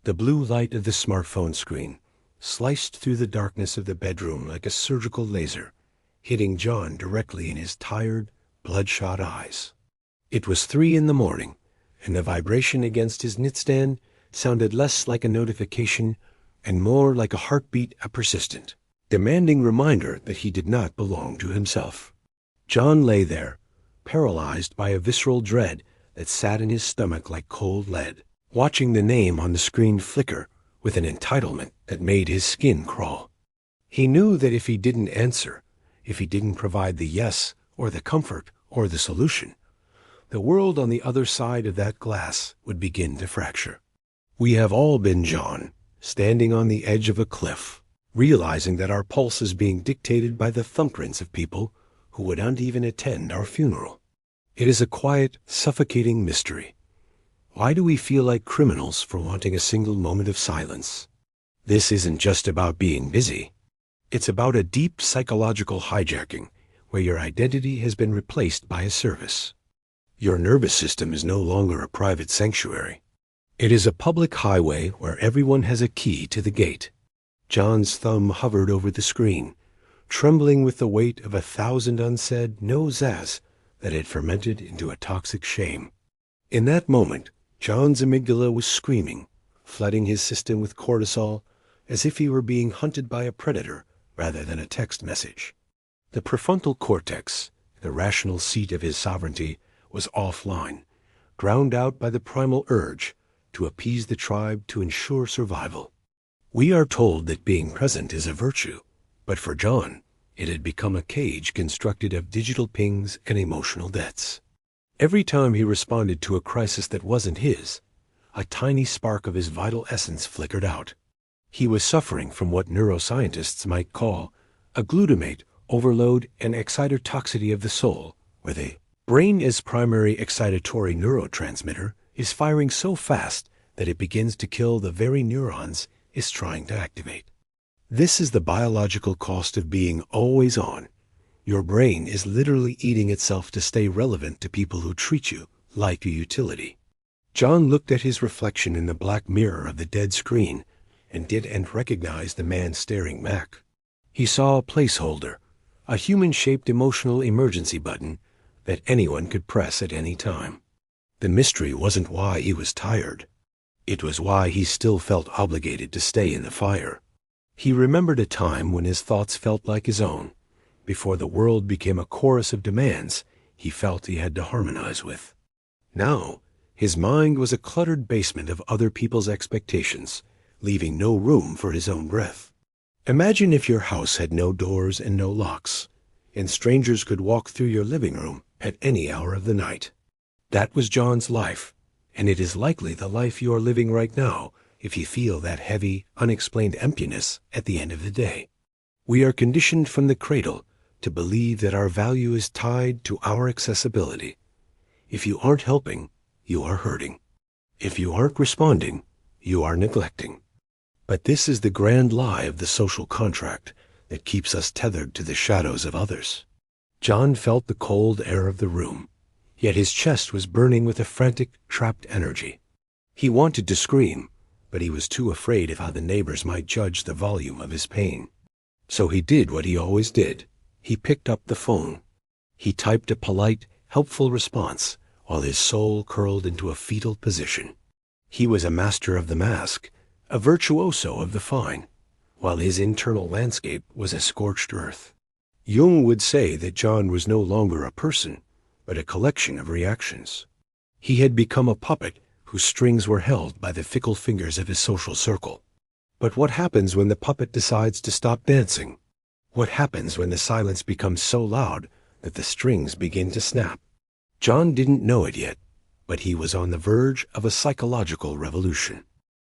The blue light of the smartphone screen sliced through the darkness of the bedroom like a surgical laser, hitting John directly in his tired, bloodshot eyes. It was 3 a.m, and the vibration against his nightstand sounded less like a notification and more like a heartbeat, a persistent, demanding reminder that he did not belong to himself. John lay there, paralyzed by a visceral dread that sat in his stomach like cold lead, watching the name on the screen flicker with an entitlement that made his skin crawl. He knew that if he didn't answer, if he didn't provide the yes or the comfort or the solution, the world on the other side of that glass would begin to fracture. We have all been John, standing on the edge of a cliff, realizing that our pulse is being dictated by the thumbprints of people who would not even attend our funeral. It is a quiet, suffocating mystery. Why do we feel like criminals for wanting a single moment of silence? This isn't just about being busy. It's about a deep psychological hijacking where your identity has been replaced by a service. Your nervous system is no longer a private sanctuary. It is a public highway where everyone has a key to the gate. John's thumb hovered over the screen, trembling with the weight of 1,000 unsaid no-zas that had fermented into a toxic shame. In that moment, John's amygdala was screaming, flooding his system with cortisol as if he were being hunted by a predator rather than a text message. The prefrontal cortex, the rational seat of his sovereignty, was offline, drowned out by the primal urge to appease the tribe to ensure survival. We are told that being present is a virtue, but for John, it had become a cage constructed of digital pings and emotional debts. Every time he responded to a crisis that wasn't his, a tiny spark of his vital essence flickered out. He was suffering from what neuroscientists might call a glutamate overload and excitotoxicity of the soul, where the brain as primary excitatory neurotransmitter is firing so fast that it begins to kill the very neurons it's trying to activate. This is the biological cost of being always on. Your brain is literally eating itself to stay relevant to people who treat you like a utility. John looked at his reflection in the black mirror of the dead screen and didn't recognize the man staring back. He saw a placeholder, a human-shaped emotional emergency button that anyone could press at any time. The mystery wasn't why he was tired. It was why he still felt obligated to stay in the fire. He remembered a time when his thoughts felt like his own, before the world became a chorus of demands he felt he had to harmonize with. Now, his mind was a cluttered basement of other people's expectations, leaving no room for his own breath. Imagine if your house had no doors and no locks, and strangers could walk through your living room at any hour of the night. That was John's life, and it is likely the life you are living right now if you feel that heavy, unexplained emptiness at the end of the day. We are conditioned from the cradle to believe that our value is tied to our accessibility. If you aren't helping, you are hurting. If you aren't responding, you are neglecting. But this is the grand lie of the social contract that keeps us tethered to the shadows of others. John felt the cold air of the room, yet his chest was burning with a frantic, trapped energy. He wanted to scream, but he was too afraid of how the neighbors might judge the volume of his pain. So he did what he always did. He picked up the phone. He typed a polite, helpful response while his soul curled into a fetal position. He was a master of the mask, a virtuoso of the fine, while his internal landscape was a scorched earth. Jung would say that John was no longer a person, but a collection of reactions. He had become a puppet whose strings were held by the fickle fingers of his social circle. But what happens when the puppet decides to stop dancing? What happens when the silence becomes so loud that the strings begin to snap? John didn't know it yet, but he was on the verge of a psychological revolution.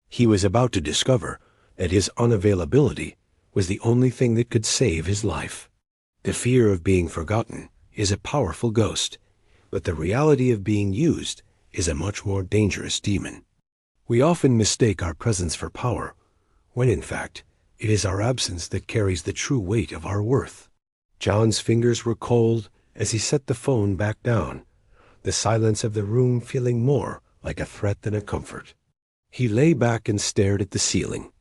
He was about to discover that his unavailability was the only thing that could save his life. The fear of being forgotten is a powerful ghost, but the reality of being used is a much more dangerous demon. We often mistake our presence for power, when in fact, it is our absence that carries the true weight of our worth. John's fingers were cold as he set the phone back down, the silence of the room feeling more like a threat than a comfort. He lay back and stared at the ceiling,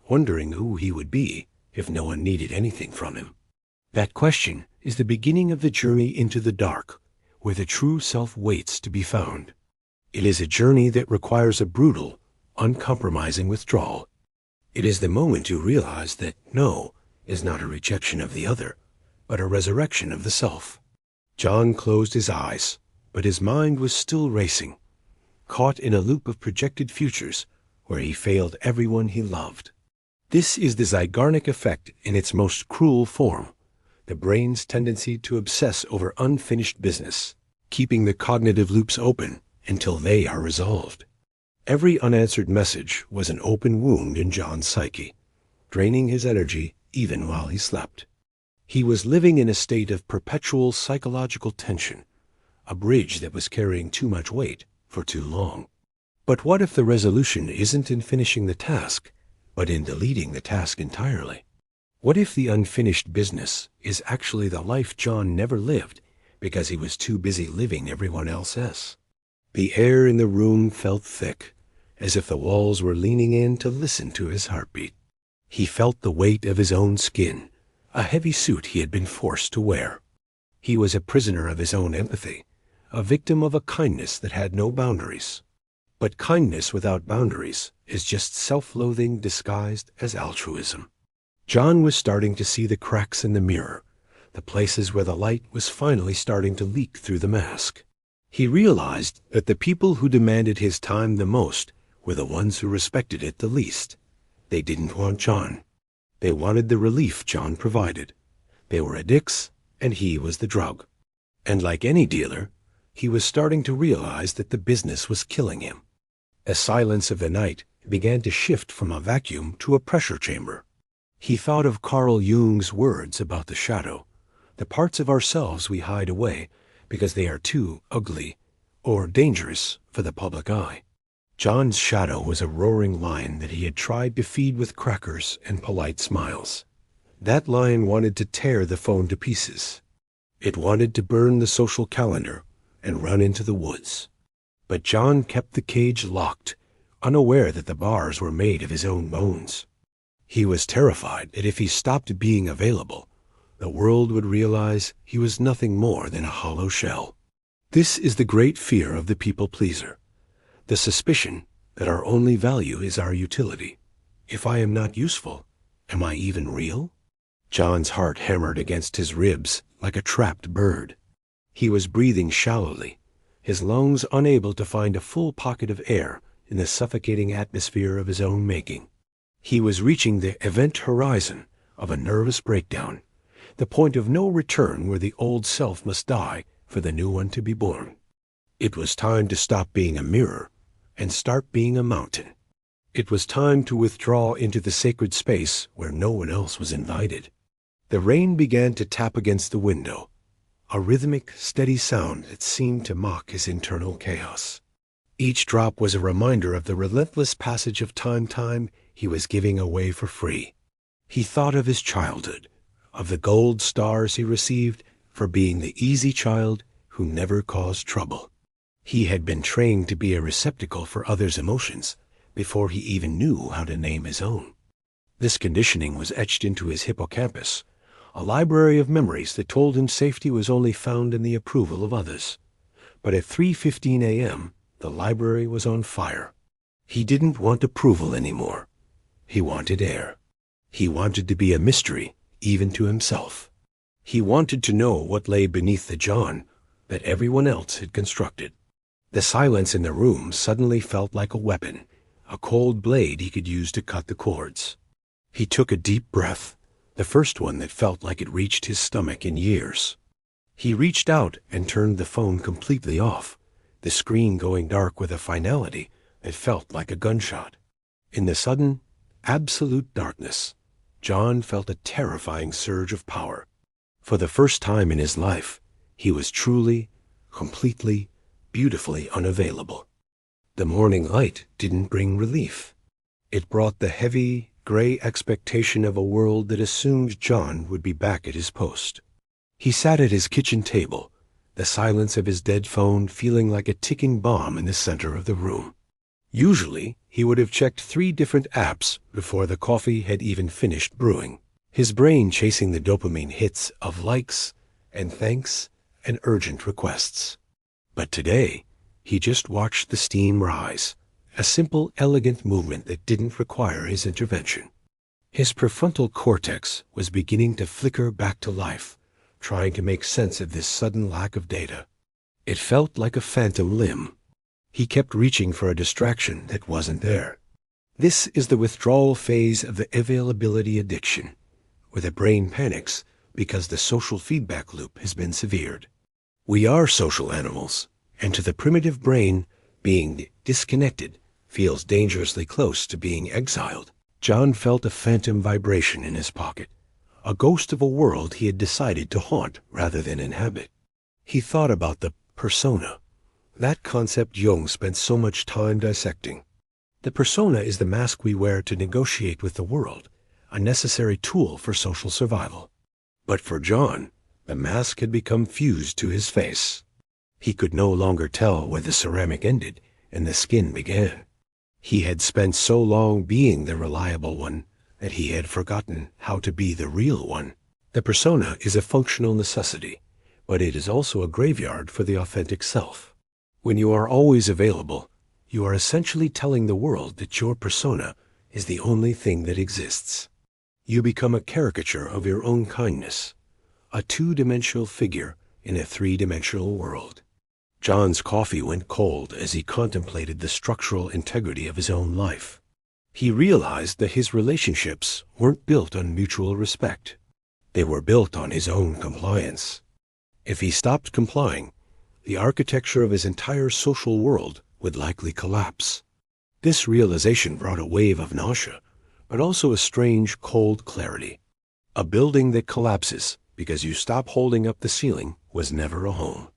wondering who he would be if no one needed anything from him. That question is the beginning of the journey into the dark, where the true self waits to be found. It is a journey that requires a brutal, uncompromising withdrawal. It is the moment you realize that no is not a rejection of the other, but a resurrection of the self. John closed his eyes, but his mind was still racing, caught in a loop of projected futures where he failed everyone he loved. This is the Zeigarnik effect in its most cruel form, the brain's tendency to obsess over unfinished business, keeping the cognitive loops open until they are resolved. Every unanswered message was an open wound in John's psyche, draining his energy even while he slept. He was living in a state of perpetual psychological tension, a bridge that was carrying too much weight for too long. But what if the resolution isn't in finishing the task, but in deleting the task entirely? What if the unfinished business is actually the life John never lived because he was too busy living everyone else's? The air in the room felt thick, as if the walls were leaning in to listen to his heartbeat. He felt the weight of his own skin, a heavy suit he had been forced to wear. He was a prisoner of his own empathy, a victim of a kindness that had no boundaries. But kindness without boundaries is just self-loathing disguised as altruism. John was starting to see the cracks in the mirror, the places where the light was finally starting to leak through the mask. He realized that the people who demanded his time the most were the ones who respected it the least. They didn't want John. They wanted the relief John provided. They were addicts, and he was the drug. And like any dealer, he was starting to realize that the business was killing him. A silence of the night began to shift from a vacuum to a pressure chamber. He thought of Carl Jung's words about the shadow, the parts of ourselves we hide away because they are too ugly or dangerous for the public eye. John's shadow was a roaring lion that he had tried to feed with crackers and polite smiles. That lion wanted to tear the phone to pieces. It wanted to burn the social calendar and run into the woods. But John kept the cage locked, unaware that the bars were made of his own bones. He was terrified that if he stopped being available, the world would realize he was nothing more than a hollow shell. This is the great fear of the people-pleaser, the suspicion that our only value is our utility. If I am not useful, am I even real? John's heart hammered against his ribs like a trapped bird. He was breathing shallowly, his lungs unable to find a full pocket of air in the suffocating atmosphere of his own making. He was reaching the event horizon of a nervous breakdown, the point of no return where the old self must die for the new one to be born. It was time to stop being a mirror and start being a mountain. It was time to withdraw into the sacred space where no one else was invited. The rain began to tap against the window, a rhythmic, steady sound that seemed to mock his internal chaos. Each drop was a reminder of the relentless passage of time he was giving away for free. He thought of his childhood, of the gold stars he received for being the easy child who never caused trouble. He had been trained to be a receptacle for others' emotions before he even knew how to name his own. This conditioning was etched into his hippocampus, a library of memories that told him safety was only found in the approval of others. But at 3:15 a.m., the library was on fire. He didn't want approval anymore. He wanted air. He wanted to be a mystery, even to himself. He wanted to know what lay beneath the John that everyone else had constructed. The silence in the room suddenly felt like a weapon, a cold blade he could use to cut the cords. He took a deep breath, the first one that felt like it reached his stomach in years. He reached out and turned the phone completely off, the screen going dark with a finality that felt like a gunshot. In the sudden, absolute darkness, John felt a terrifying surge of power. For the first time in his life, he was truly, completely, beautifully unavailable. The morning light didn't bring relief. It brought the heavy, gray expectation of a world that assumed John would be back at his post. He sat at his kitchen table, the silence of his dead phone feeling like a ticking bomb in the center of the room. Usually, he would have checked 3 different apps before the coffee had even finished brewing, his brain chasing the dopamine hits of likes and thanks and urgent requests. But today, he just watched the steam rise, a simple, elegant movement that didn't require his intervention. His prefrontal cortex was beginning to flicker back to life, trying to make sense of this sudden lack of data. It felt like a phantom limb. He kept reaching for a distraction that wasn't there. This is the withdrawal phase of the availability addiction, where the brain panics because the social feedback loop has been severed. We are social animals, and to the primitive brain, being disconnected feels dangerously close to being exiled. John felt a phantom vibration in his pocket, a ghost of a world he had decided to haunt rather than inhabit. He thought about the persona, that concept Jung spent so much time dissecting. The persona is the mask we wear to negotiate with the world, a necessary tool for social survival. But for John, the mask had become fused to his face. He could no longer tell where the ceramic ended and the skin began. He had spent so long being the reliable one that he had forgotten how to be the real one. The persona is a functional necessity, but it is also a graveyard for the authentic self. When you are always available, you are essentially telling the world that your persona is the only thing that exists. You become a caricature of your own kindness, a 2-dimensional figure in a 3-dimensional world. John's coffee went cold as he contemplated the structural integrity of his own life. He realized that his relationships weren't built on mutual respect. They were built on his own compliance. If he stopped complying, the architecture of his entire social world would likely collapse. This realization brought a wave of nausea, but also a strange, cold clarity. A building that collapses because you stop holding up the ceiling was never a home.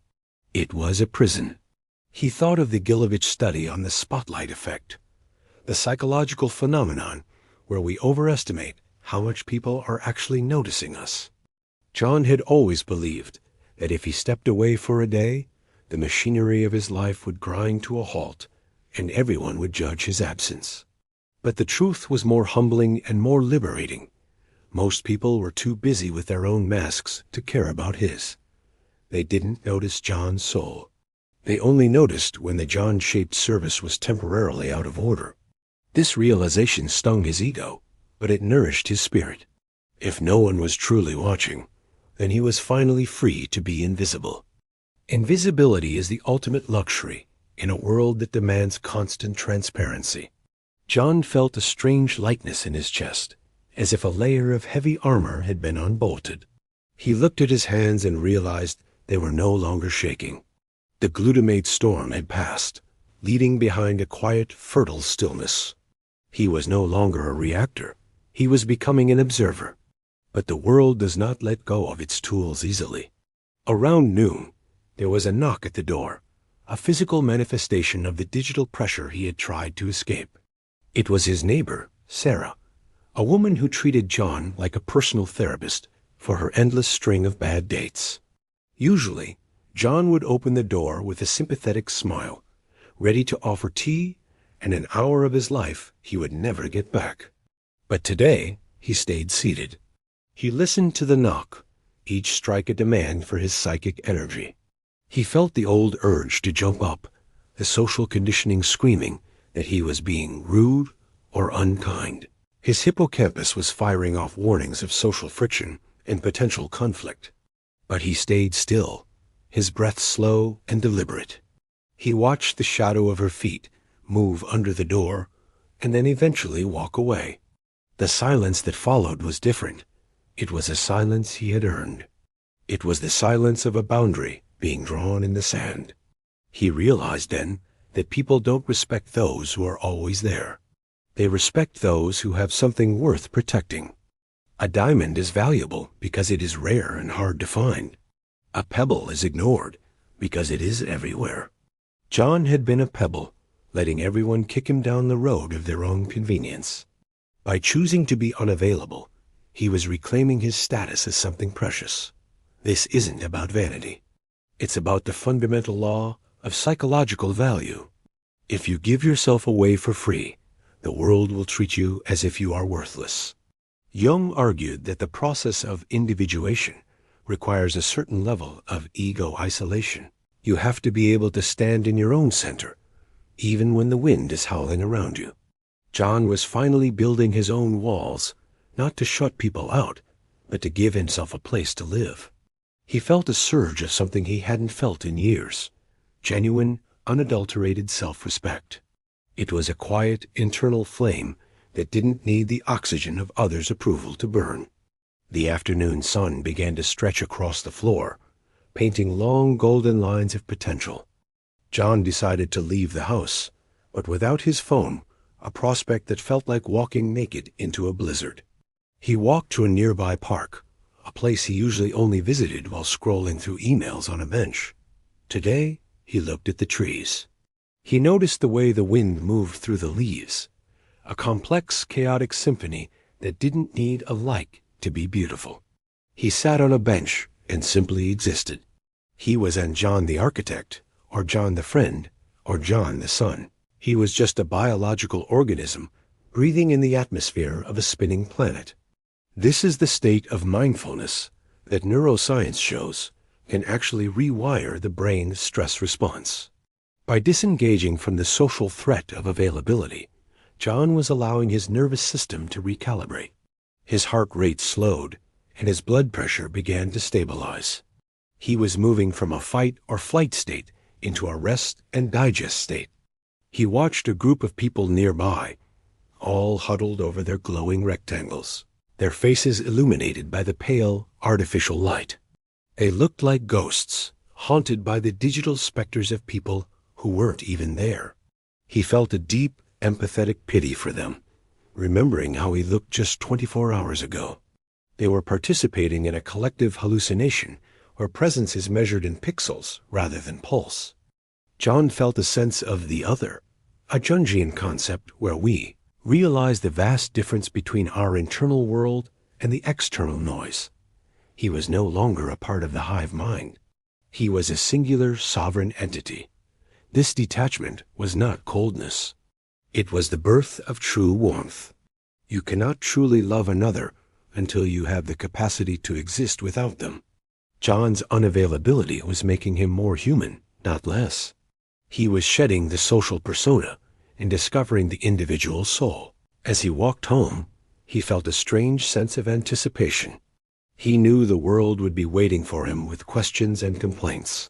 It was a prison. He thought of the Gilovich study on the spotlight effect, the psychological phenomenon where we overestimate how much people are actually noticing us. John had always believed that if he stepped away for a day, the machinery of his life would grind to a halt and everyone would judge his absence. But the truth was more humbling and more liberating. Most people were too busy with their own masks to care about his. They didn't notice John's soul. They only noticed when the John-shaped service was temporarily out of order. This realization stung his ego, but it nourished his spirit. If no one was truly watching, then he was finally free to be invisible. Invisibility is the ultimate luxury in a world that demands constant transparency. John felt a strange lightness in his chest, as if a layer of heavy armor had been unbolted. He looked at his hands and realized they were no longer shaking. The glutamate storm had passed, leaving behind a quiet, fertile stillness. He was no longer a reactor. He was becoming an observer. But the world does not let go of its tools easily. Around noon, there was a knock at the door, a physical manifestation of the digital pressure he had tried to escape. It was his neighbor, Sarah, a woman who treated John like a personal therapist for her endless string of bad dates. Usually, John would open the door with a sympathetic smile, ready to offer tea and an hour of his life he would never get back. But today, he stayed seated. He listened to the knock, each strike a demand for his psychic energy. He felt the old urge to jump up, the social conditioning screaming that he was being rude or unkind. His hippocampus was firing off warnings of social friction and potential conflict. But he stayed still, his breath slow and deliberate. He watched the shadow of her feet move under the door and then eventually walk away. The silence that followed was different. It was a silence he had earned. It was the silence of a boundary being drawn in the sand. He realized then that people don't respect those who are always there. They respect those who have something worth protecting. A diamond is valuable because it is rare and hard to find. A pebble is ignored because it is everywhere. John had been a pebble, letting everyone kick him down the road of their own convenience. By choosing to be unavailable, he was reclaiming his status as something precious. This isn't about vanity. It's about the fundamental law of psychological value. If you give yourself away for free, the world will treat you as if you are worthless. Jung argued that the process of individuation requires a certain level of ego isolation. You have to be able to stand in your own center, even when the wind is howling around you. John was finally building his own walls, not to shut people out, but to give himself a place to live. He felt a surge of something he hadn't felt in years, genuine, unadulterated self-respect. It was a quiet, internal flame that didn't need the oxygen of others' approval to burn. The afternoon sun began to stretch across the floor, painting long golden lines of potential. John decided to leave the house, but without his phone, a prospect that felt like walking naked into a blizzard. He walked to a nearby park, a place he usually only visited while scrolling through emails on a bench. Today, he looked at the trees. He noticed the way the wind moved through the leaves, a complex, chaotic symphony that didn't need a like to be beautiful. He sat on a bench and simply existed. He wasn't John the architect, or John the friend, or John the son. He was just a biological organism breathing in the atmosphere of a spinning planet. This is the state of mindfulness that neuroscience shows can actually rewire the brain's stress response. By disengaging from the social threat of availability, John was allowing his nervous system to recalibrate. His heart rate slowed, and his blood pressure began to stabilize. He was moving from a fight or flight state into a rest and digest state. He watched a group of people nearby, all huddled over their glowing rectangles, their faces illuminated by the pale, artificial light. They looked like ghosts, haunted by the digital specters of people who weren't even there. He felt a deep, empathetic pity for them, remembering how he looked just 24 hours ago. They were participating in a collective hallucination where presence is measured in pixels rather than pulse. John felt a sense of the other, a Jungian concept where we realize the vast difference between our internal world and the external noise. He was no longer a part of the hive mind. He was a singular, sovereign entity. This detachment was not coldness. It was the birth of true warmth. You cannot truly love another until you have the capacity to exist without them. John's unavailability was making him more human, not less. He was shedding the social persona and discovering the individual soul. As he walked home, he felt a strange sense of anticipation. He knew the world would be waiting for him with questions and complaints.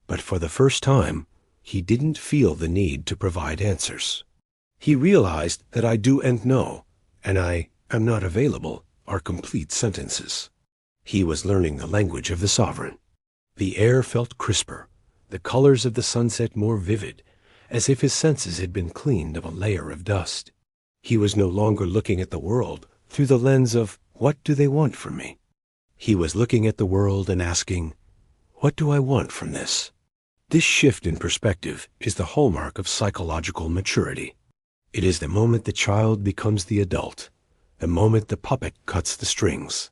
But for the first time, he didn't feel the need to provide answers. He realized that I do and know, and I am not available are complete sentences. He was learning the language of the sovereign. The air felt crisper, the colors of the sunset more vivid, as if his senses had been cleaned of a layer of dust. He was no longer looking at the world through the lens of, what do they want from me? He was looking at the world and asking, what do I want from this? This shift in perspective is the hallmark of psychological maturity. It is the moment the child becomes the adult, the moment the puppet cuts the strings.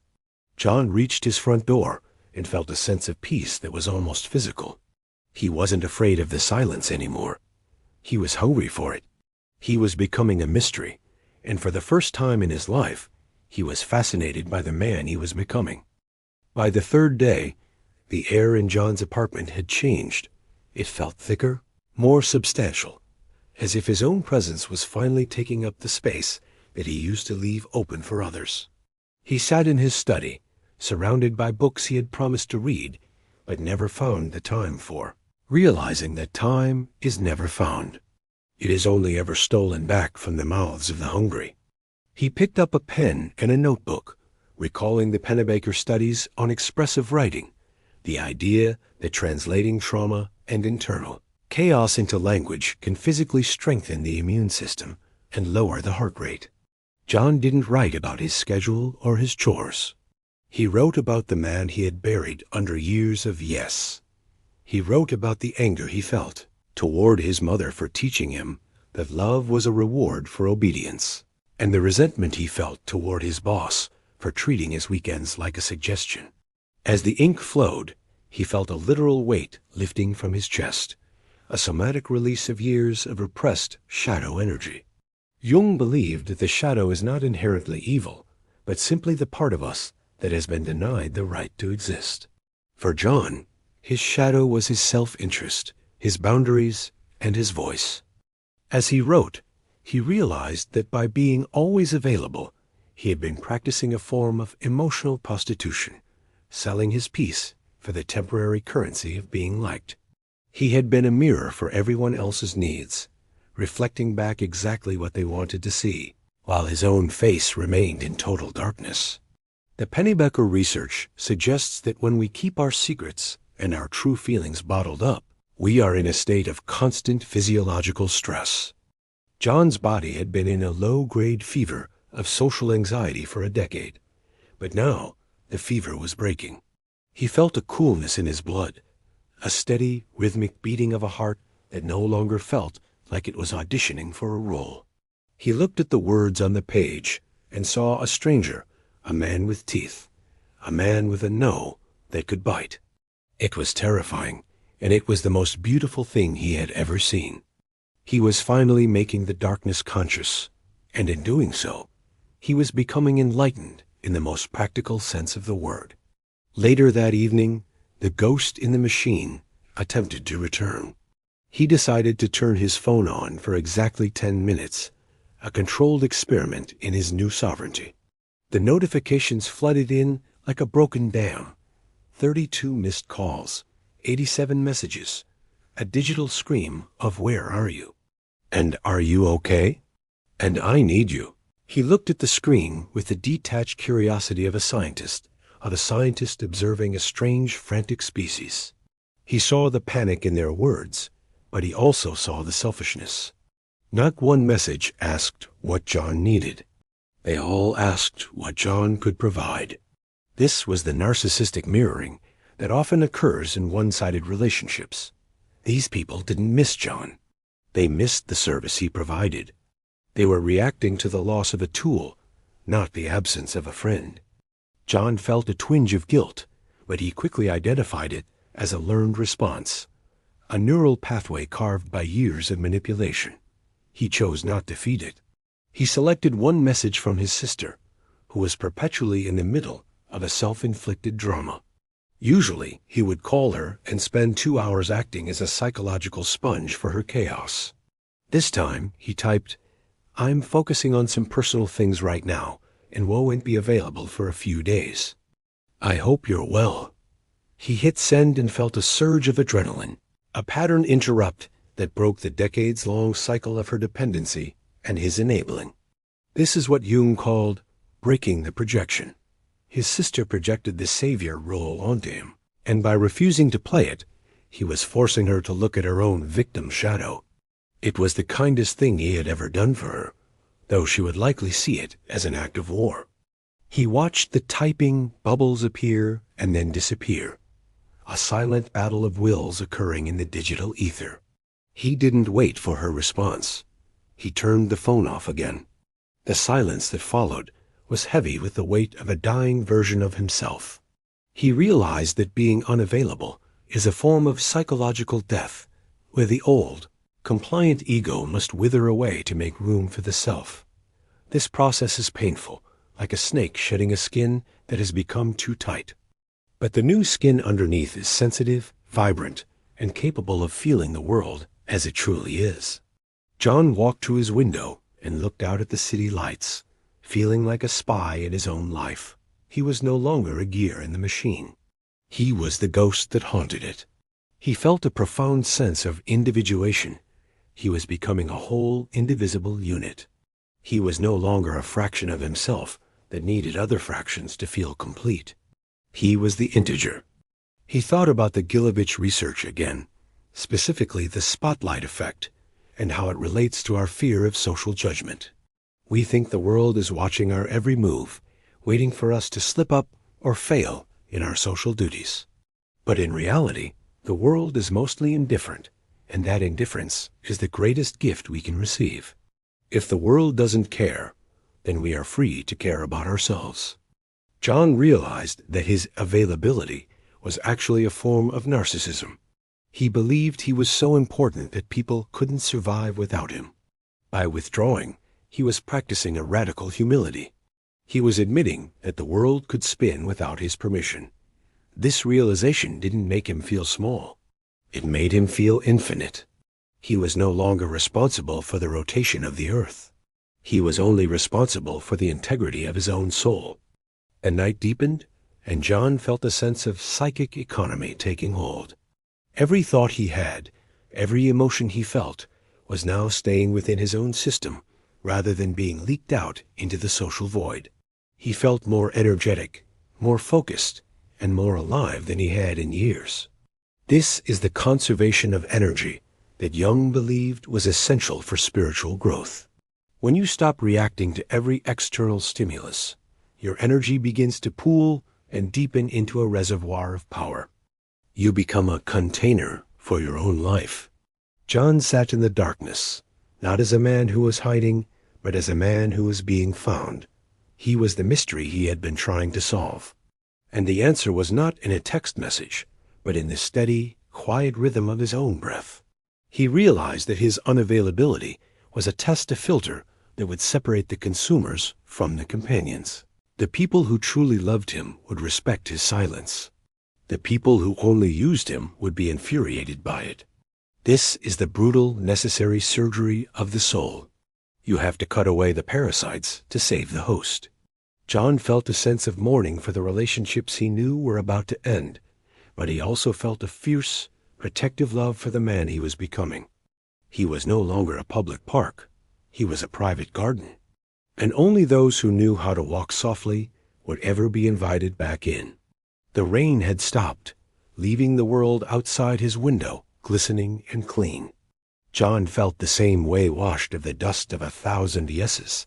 John reached his front door and felt a sense of peace that was almost physical. He wasn't afraid of the silence anymore. He was hungry for it. He was becoming a mystery, and for the first time in his life, he was fascinated by the man he was becoming. By the third day, the air in John's apartment had changed. It felt thicker, more substantial, as if his own presence was finally taking up the space that he used to leave open for others. He sat in his study, surrounded by books he had promised to read, but never found the time for, realizing that time is never found. It is only ever stolen back from the mouths of the hungry. He picked up a pen and a notebook, recalling the Pennebaker studies on expressive writing, the idea that translating trauma and internal chaos into language can physically strengthen the immune system and lower the heart rate. John didn't write about his schedule or his chores. He wrote about the man he had buried under years of yes. He wrote about the anger he felt toward his mother for teaching him that love was a reward for obedience, and the resentment he felt toward his boss for treating his weekends like a suggestion. As the ink flowed, he felt a literal weight lifting from his chest, a somatic release of years of repressed shadow energy. Jung believed that the shadow is not inherently evil, but simply the part of us that has been denied the right to exist. For John, his shadow was his self-interest, his boundaries, and his voice. As he wrote, he realized that by being always available, he had been practicing a form of emotional prostitution, selling his peace for the temporary currency of being liked. He had been a mirror for everyone else's needs, reflecting back exactly what they wanted to see, while his own face remained in total darkness. The Pennebaker research suggests that when we keep our secrets and our true feelings bottled up, we are in a state of constant physiological stress. John's body had been in a low-grade fever of social anxiety for a decade, but now the fever was breaking. He felt a coolness in his blood, a steady, rhythmic beating of a heart that no longer felt like it was auditioning for a role. He looked at the words on the page and saw a stranger, a man with teeth, a man with a no that could bite. It was terrifying, and it was the most beautiful thing he had ever seen. He was finally making the darkness conscious, and in doing so, he was becoming enlightened in the most practical sense of the word. Later that evening, the ghost in the machine attempted to return. He decided to turn his phone on for exactly 10 minutes, a controlled experiment in his new sovereignty. The notifications flooded in like a broken dam. 32 missed calls, 87 messages, a digital scream of "Where are you?" and "Are you okay?" and "I need you." He looked at the screen with the detached curiosity of a scientist observing a strange, frantic species. He saw the panic in their words, but he also saw the selfishness. Not one message asked what John needed. They all asked what John could provide. This was the narcissistic mirroring that often occurs in one-sided relationships. These people didn't miss John. They missed the service he provided. They were reacting to the loss of a tool, not the absence of a friend. John felt a twinge of guilt, but he quickly identified it as a learned response, a neural pathway carved by years of manipulation. He chose not to feed it. He selected one message from his sister, who was perpetually in the middle of a self-inflicted drama. Usually, he would call her and spend 2 hours acting as a psychological sponge for her chaos. This time, he typed, "I'm focusing on some personal things right now, and won't be available for a few days. I hope you're well." He hit send and felt a surge of adrenaline, a pattern interrupt that broke the decades-long cycle of her dependency and his enabling. This is what Jung called breaking the projection. His sister projected the savior role onto him, and by refusing to play it, he was forcing her to look at her own victim shadow. It was the kindest thing he had ever done for her, though she would likely see it as an act of war. He watched the typing bubbles appear and then disappear, a silent battle of wills occurring in the digital ether. He didn't wait for her response. He turned the phone off again. The silence that followed was heavy with the weight of a dying version of himself. He realized that being unavailable is a form of psychological death, where the old, compliant ego must wither away to make room for the self. This process is painful, like a snake shedding a skin that has become too tight. But the new skin underneath is sensitive, vibrant, and capable of feeling the world as it truly is. John walked to his window and looked out at the city lights, feeling like a spy in his own life. He was no longer a gear in the machine. He was the ghost that haunted it. He felt a profound sense of individuation. He was becoming a whole, indivisible unit. He was no longer a fraction of himself that needed other fractions to feel complete. He was the integer. He thought about the Gilovich research again, specifically the spotlight effect, and how it relates to our fear of social judgment. We think the world is watching our every move, waiting for us to slip up or fail in our social duties. But in reality, the world is mostly indifferent, and that indifference is the greatest gift we can receive. If the world doesn't care, then we are free to care about ourselves. John realized that his availability was actually a form of narcissism. He believed he was so important that people couldn't survive without him. By withdrawing, he was practicing a radical humility. He was admitting that the world could spin without his permission. This realization didn't make him feel small. It made him feel infinite. He was no longer responsible for the rotation of the earth. He was only responsible for the integrity of his own soul. The night deepened, and John felt a sense of psychic economy taking hold. Every thought he had, every emotion he felt, was now staying within his own system, rather than being leaked out into the social void. He felt more energetic, more focused, and more alive than he had in years. This is the conservation of energy that Jung believed was essential for spiritual growth. When you stop reacting to every external stimulus, your energy begins to pool and deepen into a reservoir of power. You become a container for your own life. John sat in the darkness, not as a man who was hiding, but as a man who was being found. He was the mystery he had been trying to solve. And the answer was not in a text message, but in the steady, quiet rhythm of his own breath. He realized that his unavailability was a test to filter that would separate the consumers from the companions. The people who truly loved him would respect his silence. The people who only used him would be infuriated by it. This is the brutal, necessary surgery of the soul. You have to cut away the parasites to save the host. John felt a sense of mourning for the relationships he knew were about to end, but he also felt a fierce, protective love for the man he was becoming. He was no longer a public park. He was a private garden. And only those who knew how to walk softly would ever be invited back in. The rain had stopped, leaving the world outside his window glistening and clean. John felt the same way washed of the dust of 1,000 yeses,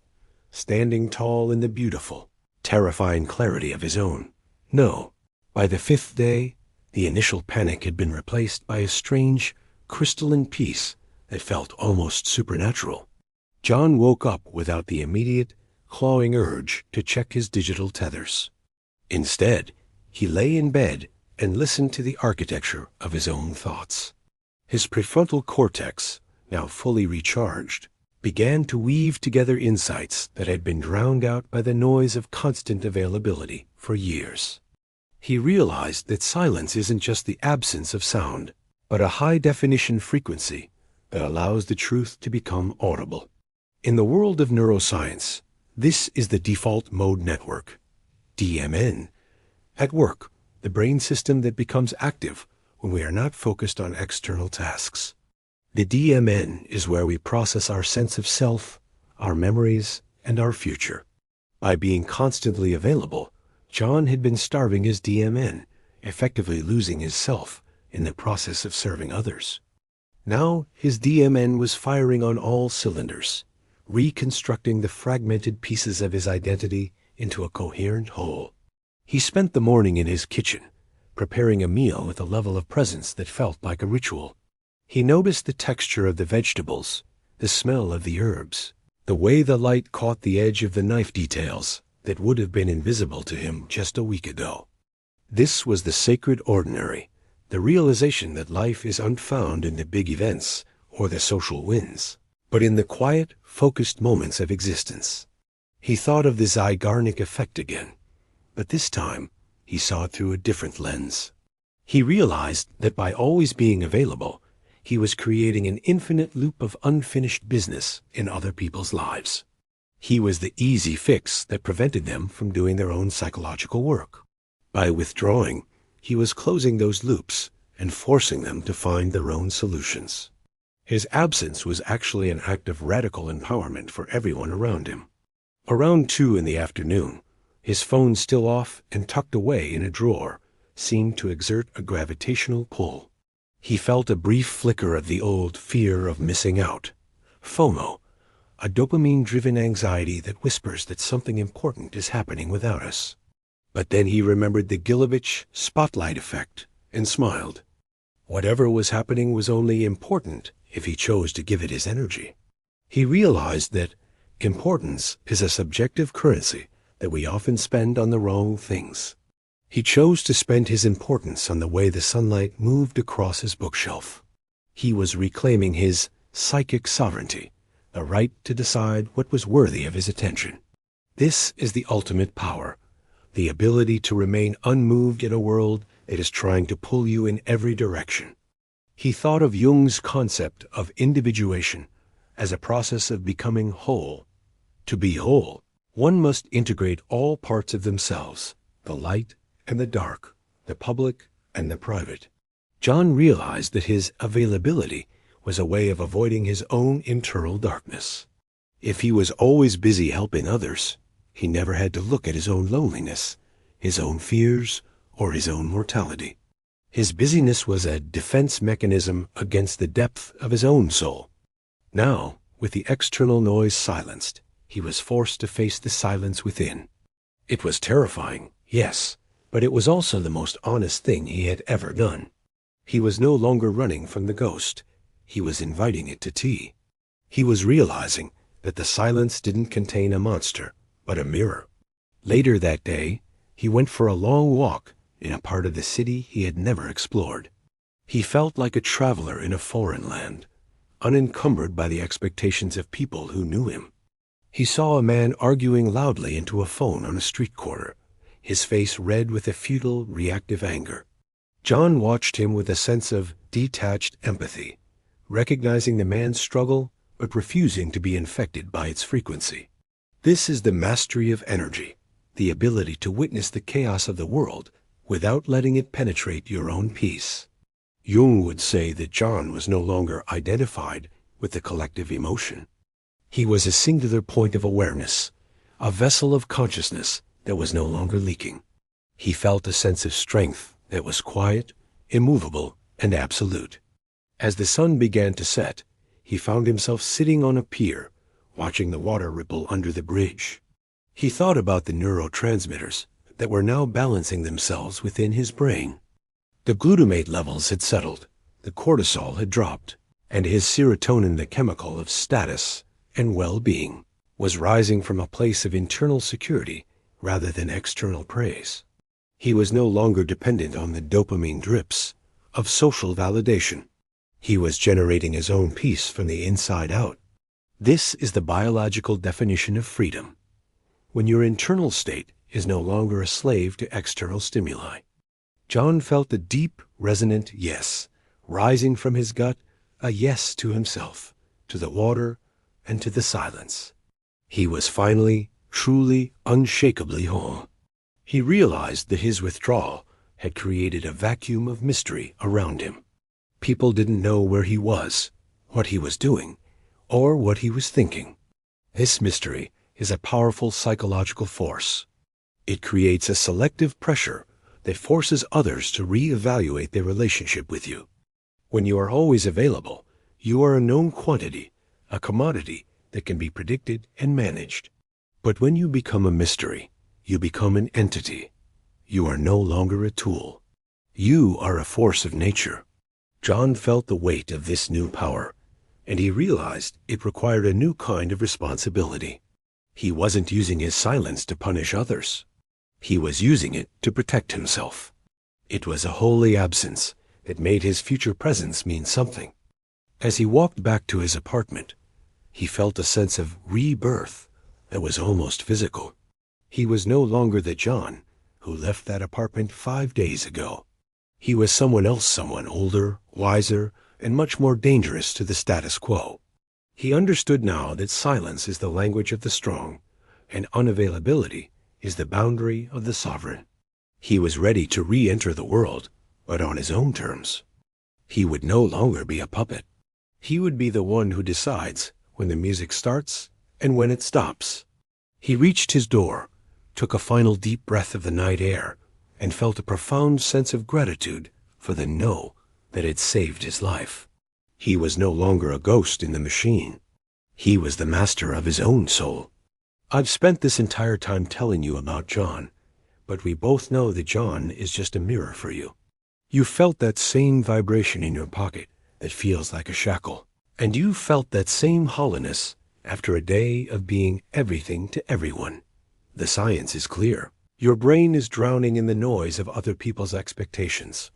standing tall in the beautiful, terrifying clarity of his own. No, by the 5th day, the initial panic had been replaced by a strange, crystalline peace that felt almost supernatural. John woke up without the immediate, clawing urge to check his digital tethers. Instead, he lay in bed and listened to the architecture of his own thoughts. His prefrontal cortex, now fully recharged, began to weave together insights that had been drowned out by the noise of constant availability for years. He realized that silence isn't just the absence of sound, but a high-definition frequency that allows the truth to become audible. In the world of neuroscience, this is the default mode network, DMN. At work, the brain system that becomes active when we are not focused on external tasks. The DMN is where we process our sense of self, our memories, and our future. By being constantly available, John had been starving his DMN, effectively losing his self in the process of serving others. Now his DMN was firing on all cylinders, reconstructing the fragmented pieces of his identity into a coherent whole. He spent the morning in his kitchen, preparing a meal with a level of presence that felt like a ritual. He noticed the texture of the vegetables, the smell of the herbs, the way the light caught the edge of the knife details that would have been invisible to him just a week ago. This was the sacred ordinary, the realization that life is unfound in the big events or the social wins, but in the quiet, focused moments of existence. He thought of the Zeigarnik effect again, but this time he saw it through a different lens. He realized that by always being available, he was creating an infinite loop of unfinished business in other people's lives. He was the easy fix that prevented them from doing their own psychological work. By withdrawing, he was closing those loops and forcing them to find their own solutions. His absence was actually an act of radical empowerment for everyone around him. Around 2 in the afternoon, his phone still off and tucked away in a drawer, seemed to exert a gravitational pull. He felt a brief flicker of the old fear of missing out, FOMO, a dopamine-driven anxiety that whispers that something important is happening without us. But then he remembered the Gilovich spotlight effect and smiled. Whatever was happening was only important if he chose to give it his energy. He realized that importance is a subjective currency that we often spend on the wrong things. He chose to spend his importance on the way the sunlight moved across his bookshelf. He was reclaiming his psychic sovereignty, the right to decide what was worthy of his attention. This is the ultimate power, the ability to remain unmoved in a world that is trying to pull you in every direction. He thought of Jung's concept of individuation as a process of becoming whole. To be whole, one must integrate all parts of themselves, the light and the dark, the public and the private. John realized that his availability was a way of avoiding his own internal darkness. If he was always busy helping others, he never had to look at his own loneliness, his own fears, or his own mortality. His busyness was a defense mechanism against the depth of his own soul. Now, with the external noise silenced, he was forced to face the silence within. It was terrifying, yes, but it was also the most honest thing he had ever done. He was no longer running from the ghost. He was inviting it to tea. He was realizing that the silence didn't contain a monster, but a mirror. Later that day, he went for a long walk in a part of the city he had never explored. He felt like a traveler in a foreign land, unencumbered by the expectations of people who knew him. He saw a man arguing loudly into a phone on a street corner, his face red with a futile, reactive anger. John watched him with a sense of detached empathy, recognizing the man's struggle but refusing to be infected by its frequency. This is the mastery of energy, the ability to witness the chaos of the world without letting it penetrate your own peace. Jung would say that John was no longer identified with the collective emotion. He was a singular point of awareness, a vessel of consciousness that was no longer leaking. He felt a sense of strength that was quiet, immovable, and absolute. As the sun began to set, he found himself sitting on a pier, watching the water ripple under the bridge. He thought about the neurotransmitters that were now balancing themselves within his brain. The glutamate levels had settled, the cortisol had dropped, and his serotonin, the chemical of status and well-being, was rising from a place of internal security rather than external praise. He was no longer dependent on the dopamine drips of social validation. He was generating his own peace from the inside out. This is the biological definition of freedom, when your internal state is no longer a slave to external stimuli. John felt a deep, resonant yes, rising from his gut, a yes to himself, to the water, and to the silence. He was finally, truly, unshakably whole. He realized that his withdrawal had created a vacuum of mystery around him. People didn't know where he was, what he was doing, or what he was thinking. This mystery is a powerful psychological force. It creates a selective pressure that forces others to reevaluate their relationship with you. When you are always available, you are a known quantity, a commodity that can be predicted and managed. But when you become a mystery, you become an entity. You are no longer a tool. You are a force of nature. John felt the weight of this new power, and he realized it required a new kind of responsibility. He wasn't using his silence to punish others. He was using it to protect himself. It was a holy absence that made his future presence mean something. As he walked back to his apartment, he felt a sense of rebirth that was almost physical. He was no longer the John who left that apartment 5 days ago. He was someone else, someone older, wiser, and much more dangerous to the status quo. He understood now that silence is the language of the strong, and unavailability is the boundary of the sovereign. He was ready to re-enter the world, but on his own terms. He would no longer be a puppet. He would be the one who decides when the music starts and when it stops. He reached his door, took a final deep breath of the night air, and felt a profound sense of gratitude for the no that had saved his life. He was no longer a ghost in the machine. He was the master of his own soul. I've spent this entire time telling you about John, but we both know that John is just a mirror for you. You felt that same vibration in your pocket that feels like a shackle, and you felt that same hollowness after a day of being everything to everyone. The science is clear. Your brain is drowning in the noise of other people's expectations,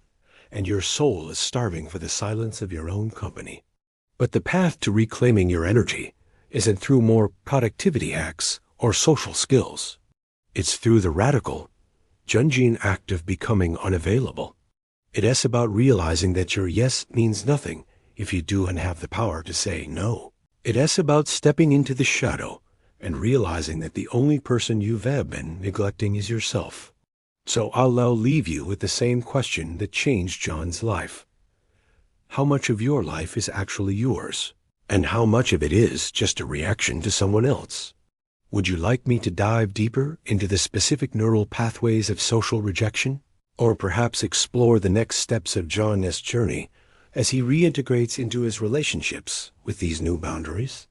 and your soul is starving for the silence of your own company. But the path to reclaiming your energy isn't through more productivity hacks or social skills. It's through the radical, Jungian act of becoming unavailable. It's about realizing that your yes means nothing if you don't have the power to say no. It's about stepping into the shadow and realizing that the only person you've ever been neglecting is yourself. So I'll now leave you with the same question that changed John's life. How much of your life is actually yours? And how much of it is just a reaction to someone else? Would you like me to dive deeper into the specific neural pathways of social rejection? Or perhaps explore the next steps of John's journey as he reintegrates into his relationships with these new boundaries?